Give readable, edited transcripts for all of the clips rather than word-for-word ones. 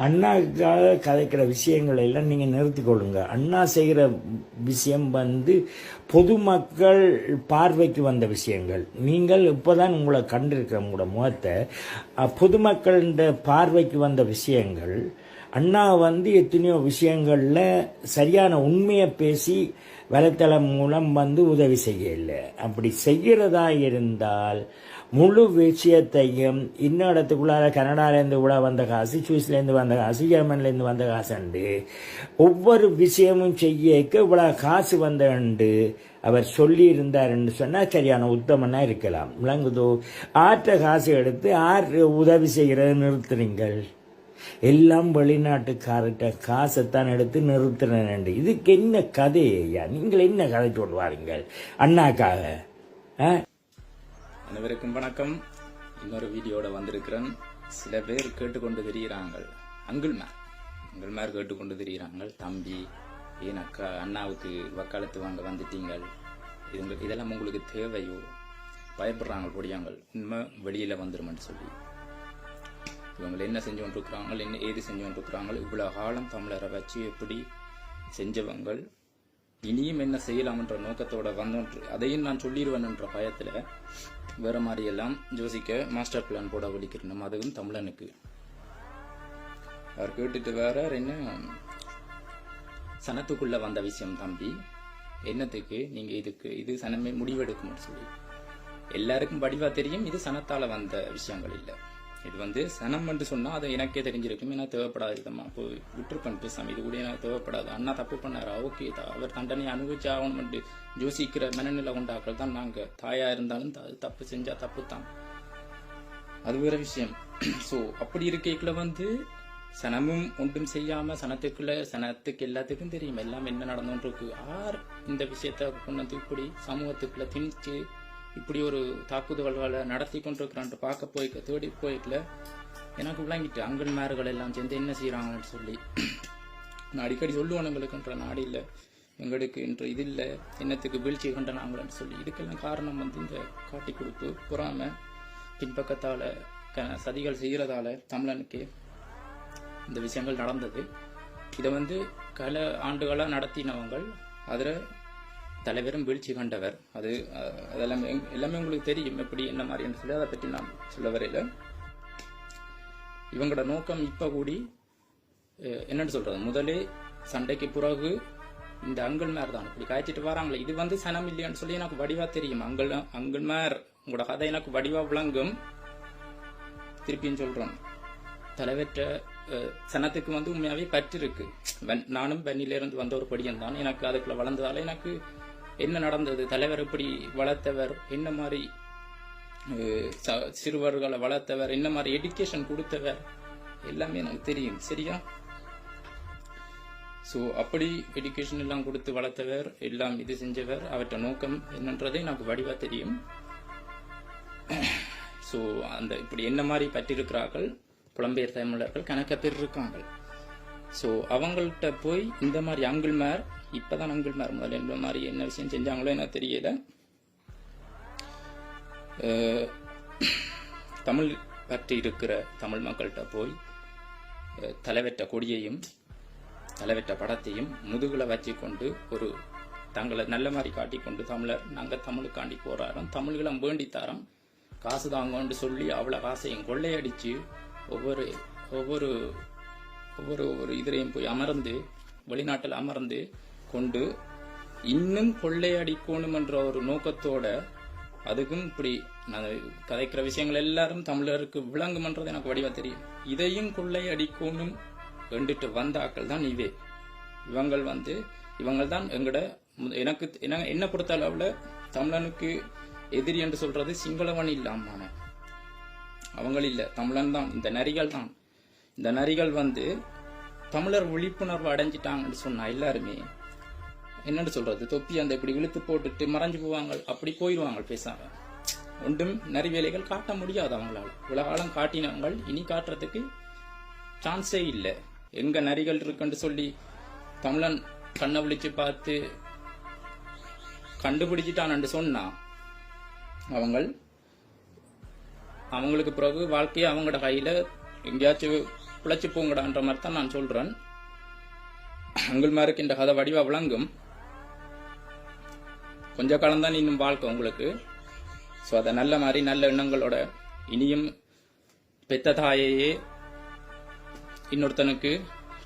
அண்ணாவுக்காக கதைக்கிற விஷயங்களை எல்லாம் நீங்கள் நிறுத்திக்கொள்ளுங்க. அண்ணா செய்கிற விஷயம் பொதுமக்கள் பார்வைக்கு வந்த விஷயங்கள். நீங்கள் இப்போதான் உங்களை கண்டிருக்கிற உங்களோட முகத்தை. பொதுமக்கள பார்வைக்கு வந்த விஷயங்கள். அண்ணா எத்தனையோ விஷயங்களில் சரியான உண்மையை பேசி வலைத்தளம் மூலம் உதவி செய்யல. அப்படி செய்கிறதா இருந்தால் முழு விஷயத்தையும் இன்னும் இடத்துக்குள்ளார கனடாலேருந்து கூட வந்த காசு, சுவிஸ்லேருந்து வந்த காசு, ஜெர்மன்லேருந்து வந்த காசுண்டு ஒவ்வொரு விஷயமும் செய்யக்க இவ்வளோ காசு வந்தண்டு அவர் சொல்லி இருந்தாருன்னு சொன்னால் சரியான உத்தமனா இருக்கலாம். விளங்குதோ? ஆற்ற காசு எடுத்து உதவி செய்கிறத நிறுத்துறீங்கள். எல்லாம் வெளிநாட்டுக்காரர்கிட்ட காசைத்தான் எடுத்து நிறுத்தினேன். இதுக்கு என்ன கதை ஐயா? நீங்கள் என்ன கதை சொல்லுவாருங்கள் அண்ணாக்காக? அனைவருக்கும் வணக்கம். இன்னொரு வீடியோட வந்திருக்கிறேன். சில பேர் கேட்டுக்கொண்டு தெரிகிறாங்க, அங்கிள்மார் கேட்டுக்கொண்டு தெரிகிறாங்க, தம்பி ஏன் அக்கா அண்ணாவுக்கு வக்காலத்து வாங்க வந்துட்டீங்கள், இதெல்லாம் உங்களுக்கு தேவையோ? பயப்படுறாங்க பொடியாங்கள், உண்மை வெளியில வந்துருமென்னு சொல்லி. இவங்க என்ன செஞ்சு கொண்டிருக்கிறாங்க, என்ன ஏது செஞ்சு கொண்டிருக்கிறாங்க, இவ்வளவு காலம் தமிழரை வச்சு எப்படி செஞ்சவங்கள் இனியும் என்ன செய்யலாம்ன்ற நோக்கத்தோட வந்தோன்று அதையும் நான் சொல்லிடுவேன்ன்ற பயத்துல வேற மாதிரி எல்லாம் யோசிக்க மாஸ்டர் பிளான் போட வலிக்கிறோம். அதுவும் தமிழனுக்கு அவர் கேட்டுட்டு வேற என்ன சனத்துக்குள்ள வந்த விஷயம் தம்பி, என்னத்துக்கு நீங்க இது சனமே முடிவெடுக்கணும்னு சொல்லி எல்லாருக்கும் வடிவா தெரியும். இது சனத்தால வந்த விஷயங்கள் இல்லை. இது சனம் என்று சொன்னா அது எனக்கே தெரிஞ்சிருக்கும். ஏன்னா தேவைப்படாது, விட்டுருப்பேன் பேசாம. இது கூட எனக்கு தேவைப்படாது. அண்ணா தப்பு பண்ணாரா, ஓகே தான், அவர் தண்டனை அனுபவிச்சு ஆகணும் யோசிக்கிற மனநிலை கொண்டாக்கள் தான் நாங்க. தாயா இருந்தாலும் தப்பு செஞ்சா தப்பு தான், அது வேற விஷயம். சோ அப்படி இருக்கைக்குள்ள சனமும் ஒன்றும் செய்யாம சனத்துக்கு எல்லாத்துக்கும் தெரியும் எல்லாம் என்ன நடந்தோன்னு இருக்கு. இந்த விஷயத்த கொண்டு இப்படி சமூகத்துக்குள்ள திணிச்சு இப்படி ஒரு தாக்குதல்களை நடத்தி கொண்டிருக்கிறான் பார்க்க தேடி போய்க்கல எனக்கு விளங்கிட்டு அங்கன்மார்கள் எல்லாம் சேர்ந்து என்ன செய்யறாங்கன்னு சொல்லி நான் அடிக்கடி சொல்லுவேன். எங்களுக்குன்ற நாடு இல்லை, எங்களுக்கு இன்று இது இல்லை, என்னத்துக்கு வீழ்ச்சி கண்டனாங்களன்னு சொல்லி. இதுக்கெல்லாம் காரணம் இந்த காட்டி கொடுப்பு, பொறாம, பின்பக்கத்தால சதிகள் செய்யறதால தமிழனுக்கு இந்த விஷயங்கள் நடந்தது. இதை பல ஆண்டுகளா நடத்தினவங்கள் அதுல தலைவரும் வீழ்ச்சி கண்டவர். அதெல்லாம் எல்லாமே உங்களுக்கு தெரியும் எப்படி என்ன மாதிரி சொல்லி. அதை பற்றி நான் சொல்ல வரையில இவங்களோட நோக்கம் இப்ப கூடி என்னன்னு சொல்றது, முதலே சண்டைக்கு பிறகு இந்த அங்கன்மார் தான் இப்படி காய்ச்சிட்டு வராங்களே, இது சனம் இல்லையான்னு சொல்லி எனக்கு வடிவா தெரியும். அங்கன்மார் உங்களோட கதை எனக்கு வடிவா விளங்கும். திருப்பியும் சொல்றேன், தலைவற்ற சனத்துக்கு உண்மையாவே பற்று இருக்கு. நானும் பெண்ணில இருந்து வந்த ஒரு படியன் தான். எனக்கு அதுக்குள்ள வளர்ந்ததால எனக்கு என்ன நடந்தது, தலைவர் எப்படி வளர்த்தவர், என்ன மாதிரி சிறுவர்களை வளர்த்தவர், என்ன மாதிரி எஜுகேஷன் கொடுத்தவர், எல்லாமே எனக்கு தெரியும். சரியா? சோ அப்படி எஜுகேஷன் எல்லாம் கொடுத்து வளர்த்தவர், எல்லாம் இது செஞ்சவர், அவற்ற நோக்கம் என்னன்றதே எனக்கு வடிவா தெரியும். சோ அந்த இப்படி என்ன மாதிரி பற்றிருக்கிறார்கள் புலம்பெயர் தமிழர்கள் கணக்க பேர் இருக்காங்க. சோ அவங்கள்ட்ட போய் இந்த மாதிரி அங்கிள்மார், இப்பதான் அங்கிள்மார் முதல்ல இந்த மாதிரி என்ன விஷயம் செஞ்சாங்களோ எனக்கு தெரியல. தமிழ் பற்றி இருக்கிற தமிழ் மக்கள்கிட்ட போய் தலைவற்ற கொடியையும் தலைவற்ற படத்தையும் முதுகுல வச்சு கொண்டு ஒரு தங்களை நல்ல மாதிரி காட்டிக்கொண்டு நாங்க தமிழுக்காண்டி போராடுறோம், தமிழ்களும் வேண்டித்தாரோம், காசு தாங்கன்னு சொல்லி அவ்வளவு காசையும் கொள்ளையடிச்சு ஒவ்வொரு ஒவ்வொரு ஒவ்வொரு ஒரு இதுலையும் போய் அமர்ந்து வெளிநாட்டில் அமர்ந்து கொண்டு இன்னும் கொள்ளையடிக்கணும் என்ற ஒரு நோக்கத்தோட அதுக்கும் இப்படி நான் கதைக்கிற விஷயங்கள் எல்லாரும் தமிழருக்கு விளங்கும்ன்றது எனக்கு வடிவா தெரியும். இதையும் கொள்ளையடிக்கணும் வேண்டிட்டு வந்த ஆக்கள் தான் இவங்கள் தான் எங்கட எனக்கு என்ன பொறுத்த அளவுல தமிழனுக்கு எதிரி என்று சொல்றது சிங்களவன் இல்லாம அவங்க இல்ல, தமிழன் தான். இந்த நரிகள் தான். இந்த நரிகள் தமிழர் விழிப்புணர்வு அடைஞ்சிட்டாங்கன்னு சொன்னா எல்லாருமே என்னன்னு சொல்றது, தொப்பி அந்த இப்படி இழுத்து போட்டுட்டு மறைஞ்சு போவாங்க, அப்படி போயிடுவாங்க பேசாம. ஒன்றும் நரி வேலைகள் காட்ட முடியாது அவங்களால. உலகாலம் காட்டினவங்க இனி காட்டுறதுக்கு சான்ஸே இல்லை. எங்க நரிகள் இருக்குன்னு சொல்லி தமிழன் கண்ணை விழிச்சு பார்த்து கண்டுபிடிச்சிட்டான்னு சொன்னா அவங்களுக்கு பிறகு வாழ்க்கையை அவங்களோட கையில எங்கேயாச்சும் பிழைச்சி போங்கடான்ற மாதிரி தான் நான் சொல்றேன். உங்கள் இந்த கதை வடிவா விளங்கும். கொஞ்ச காலம்தான் இன்னும் வாழ்க்கை உங்களுக்கு. ஸோ அதை நல்ல மாதிரி நல்ல எண்ணங்களோட இனியும் பெத்த தாயையே இன்னொருத்தனுக்கு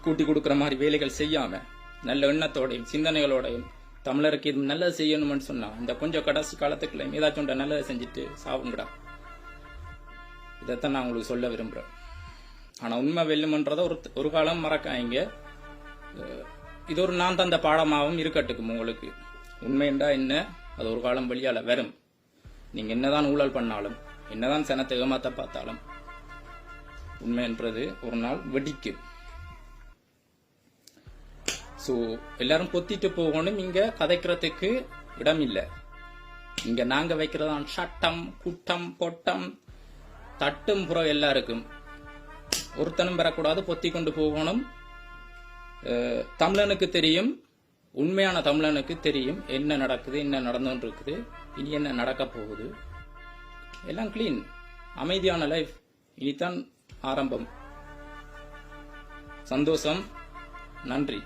கூட்டி கொடுக்குற மாதிரி வேலைகள் செய்யாம நல்ல எண்ணத்தோடையும் சிந்தனைகளோடையும் தமிழருக்கு இது நல்லது செய்யணும்னு சொன்னா இந்த கொஞ்சம் கடைசி காலத்துக்குள்ள ஏதாச்சும் நல்லதை செஞ்சுட்டு சாவுங்கடா. இதைத்தான் நான் உங்களுக்கு சொல்ல விரும்புறேன். ஆனா உண்மை வெல்லுமன்றதை ஒரு காலம் மறக்காங்க. இது ஒரு நான் தந்த பாடமாகவும் இருக்கட்டுக்கும் உங்களுக்கு. உண்மைண்டா என்ன, அது ஒரு காலம் வெளியால வரும். நீங்க என்னதான் ஊழல் பண்ணாலும் என்னதான் சனத்தை ஏமாத்த பார்த்தாலும் உண்மைன்றது ஒரு நாள் வெடிக்கும். சோ எல்லாரும் பொத்திட்டு போகணும். இங்க கதைக்கிறதுக்கு இடம் இல்லை. இங்க நாங்க வைக்கிறதான் சட்டம் குட்டம் பொட்டம் தட்டும் புறம் எல்லாருக்கும். ஒருத்தனும் பெறக்கூடாது, பொத்தி கொண்டு போகணும். தமிழனுக்கு தெரியும், உண்மையான தமிழனுக்கு தெரியும் என்ன நடக்குது, என்ன நடந்துட்டு இருக்குது, இனி என்ன நடக்க போகுது. எல்லாம் கிளீன், அமைதியான லைஃப் இனித்தான் ஆரம்பம். சந்தோஷம். நன்றி.